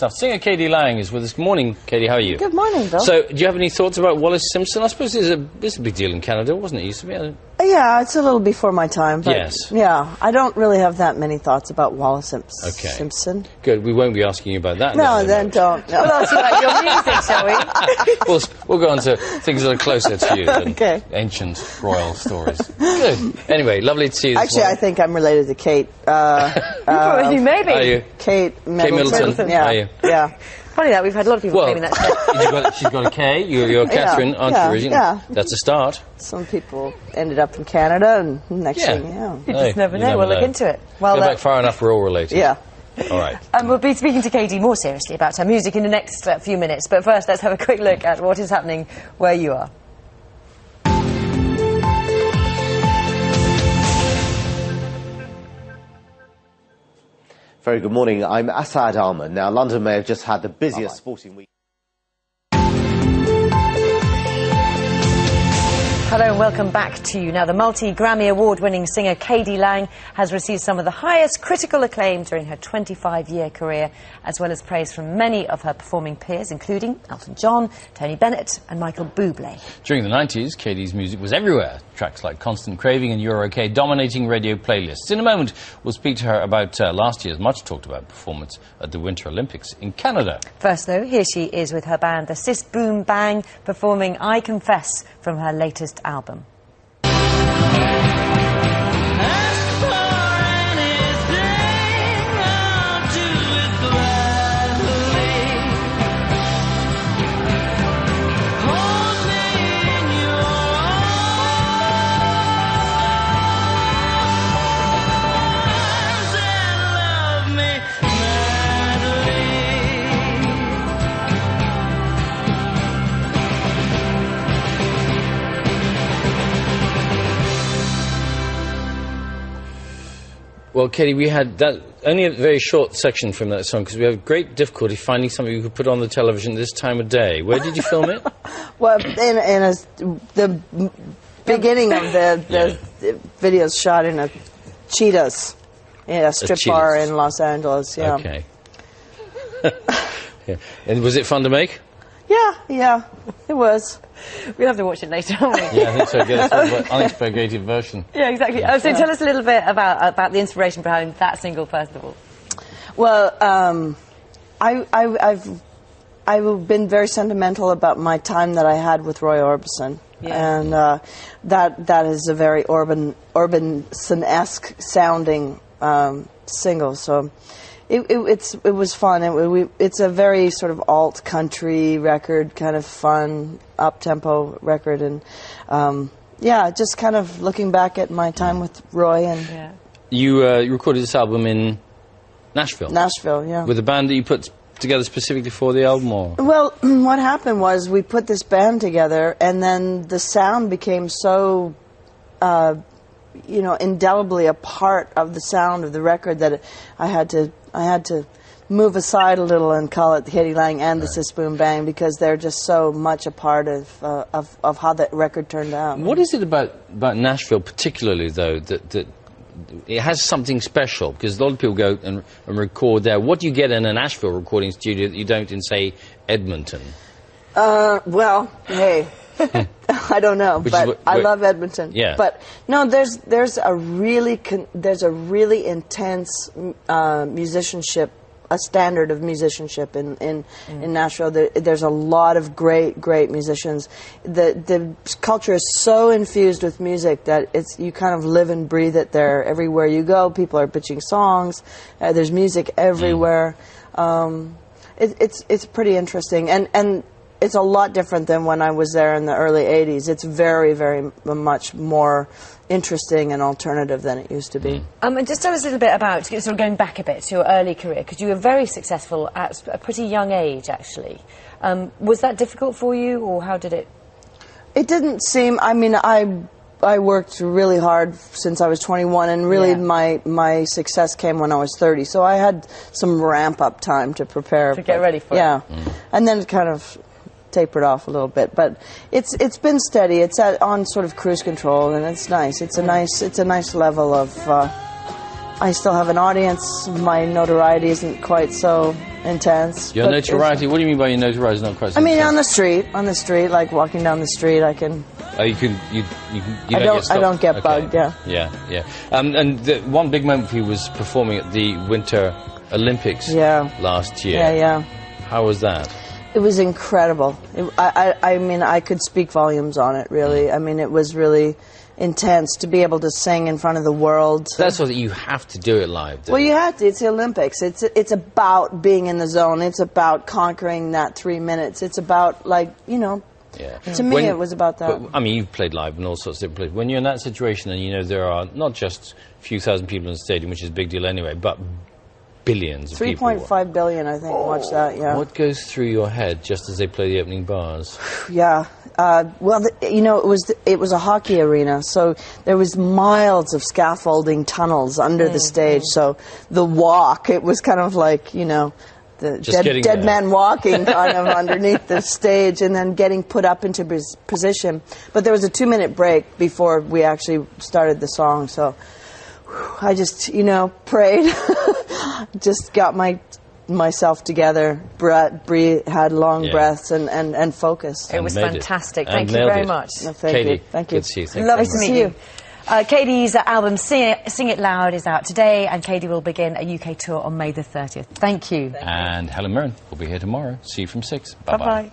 stuff. Singer Katie Lang is with us. Good morning, Katie. How are you? Good morning, Bill. So, do you have any thoughts about Walis Simpson? I suppose it's a big deal in Canada, wasn't it? It used to be. Yeah, it's a little before my time, but yes. Yeah, I don't really have that many thoughts about Walis Simpson. Good. We won't be asking you about that. No, then don't. We'll ask you about your music, shall we? We'll go on to things that are closer to you than ancient royal stories. Good. Anyway, lovely to see you. Actually, I think I'm related to Kate. You may be. Are you? Kate Middleton. Yeah. Are you? Yeah. Funny that we've had a lot of people claiming that. She's got a K. You're Catherine, aren't you? Originally? Yeah. That's a start. Some people ended up in Canada, and next thing, You just never know. We'll look into it. Well, go back far enough, we're all related. Yeah. All right. We'll be speaking to Katie more seriously about her music in the next few minutes. But first, let's have a quick look at what is happening where you are. Very good morning. I'm Asad Ahmed. Now, London may have just had the busiest sporting week. Hello and welcome back to you. Now, the multi-Grammy Award-winning singer Katie Lang has received some of the highest critical acclaim during her 25-year career, as well as praise from many of her performing peers, including Elton John, Tony Bennett and Michael Bublé. During the 90s, Katie's music was everywhere. Tracks like Constant Craving and You're OK dominating radio playlists. In a moment, we'll speak to her about last year's much-talked-about performance at the Winter Olympics in Canada. First, though, here she is with her band, the Siss Boom Bang, performing I Confess from her latest album. Well, Katie, we had only a very short section from that song because we have great difficulty finding something you could put on the television this time of day. Where did you film it? Well, the beginning of the video's shot in a Cheetahs, a strip bar in Los Angeles. Yeah. Okay. Yeah. And was it fun to make? Yeah, it was. We'll have to watch it later, won't we? Yeah, I think so. Get a sort of unexpurgated version. Yeah, exactly. So tell us a little bit about the inspiration behind that single, first of all. Well, I've been very sentimental about my time that I had with Roy Orbison. Yeah. And that is a very Orbison-esque sounding single. So it was fun. It's a very sort of alt country record, kind of fun, up-tempo record, and yeah, just kind of looking back at my time with Roy. And you recorded this album in Nashville. Nashville, yeah. With a band that you put together specifically for the album, or? Well, what happened was we put this band together, and then the sound became so, indelibly a part of the sound of the record that I had to move aside a little and call it Katie Lang and the Siss Boom Bang, because they're just so much a part of how that record turned out. What is it about Nashville particularly, though, that it has something special? Because a lot of people go and record there. What do you get in a Nashville recording studio that you don't in, say, Edmonton? Well, hey, I don't know, but I love Edmonton. Yeah. But no, there's a really intense musicianship, a standard of musicianship in Nashville. There's a lot of great musicians. The culture is so infused with music that you kind of live and breathe it there. Everywhere you go, people are pitching songs. There's music everywhere. It's pretty interesting, and it's a lot different than when I was there in the early 80s. It's very, very much more interesting and alternative than it used to be. And just tell us a little bit about, sort of going back a bit to your early career, because you were very successful at a pretty young age, actually. Was that difficult for you, or how did it? It didn't seem, I mean, I worked really hard since I was 21, and really my success came when I was 30. So I had some ramp-up time to prepare. To get ready for it. Yeah. And then it kind of tapered off a little bit, but it's been steady. It's on sort of cruise control, and it's nice. It's a nice level of I still have an audience. My notoriety isn't quite so intense. Your notoriety? What do you mean by your notoriety is not quite so I mean, intense? on the street, like walking down the street, I can... Oh, you don't get stopped? I don't get Okay. bugged, yeah. Yeah. And one big moment for you was performing at the Winter Olympics last year. Yeah. How was that? It was incredible. I mean, I could speak volumes on it, really. I mean, it was really intense to be able to sing in front of the world. That's what you have to do it live. Well, you have to. It's the Olympics. It's about being in the zone. It's about conquering that 3 minutes. It's about, like, you know. Yeah. To me, it was about that. But, I mean, you've played live in all sorts of different places. When you're in that situation and you know there are not just a few thousand people in the stadium, which is a big deal anyway, but billions of people. 3.5 billion, I think, watched that, yeah. What goes through your head just as they play the opening bars? Yeah. Well, you know, it was a hockey arena, so there was miles of scaffolding tunnels under the stage. So the walk, it was kind of like, you know, the dead man walking kind of underneath the stage, and then getting put up into position. But there was a 2-minute break before we actually started the song, so I just, you know, prayed, just got myself together, had long breaths and focused. It was fantastic. Thank you nailed very it. much. No, thank Katie, you. Thank you. good to see you. Thank Lovely you to very meet much. you. Katie's album Sing It Loud is out today, and Katie will begin a UK tour on May the 30th. Thank you. And Helen Mirren will be here tomorrow. See you from 6. Bye-bye. Bye-bye.